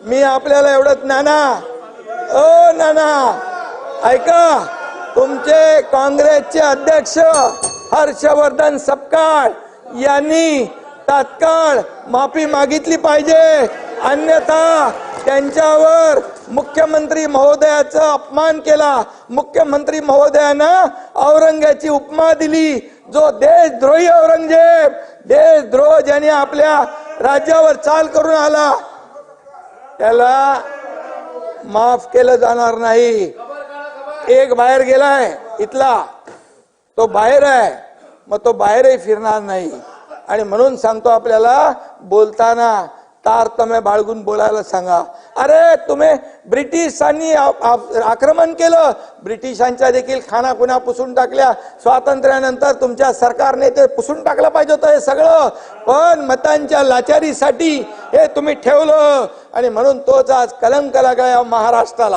मी आपल्याला एवढंच नाना, ओ नाना ऐका, तुमचे काँग्रेसचे अध्यक्ष हर्षवर्धन सपकाळ यांनी तात्काळ माफी मागितली पाहिजे, अन्यथा त्यांच्यावर मुख्यमंत्री महोदयाचा अपमान केला। मुख्यमंत्री महोदयानं औरंगजेबाची उपमा दिली, जो देशद्रोही औरंगजेब, देशद्रोह ज्याने आपल्या राज्यावर चाल करून आला, त्याला माफ केलं जाणार नाही। एक बाहेर गेलाय इथला, तो बाहेर आहे, मग तो बाहेरही फिरणार नाही। आणि म्हणून सांगतो आपल्याला, बोलताना तारतम्य बाळगून बोलायला सांगा। अरे तुम्ही ब्रिटिशांनी आक्रमण केलं, ब्रिटिशांच्या देखील खानाखुणा पुसून टाकल्या, स्वातंत्र्यानंतर तुमच्या सरकारने ते पुसून टाकलं पाहिजे होतं हे सगळं, पण मतांच्या लाचारीसाठी हे तुम्ही ठेवलं, आणि म्हणून तोच आज कलंक लागला महाराष्ट्राला।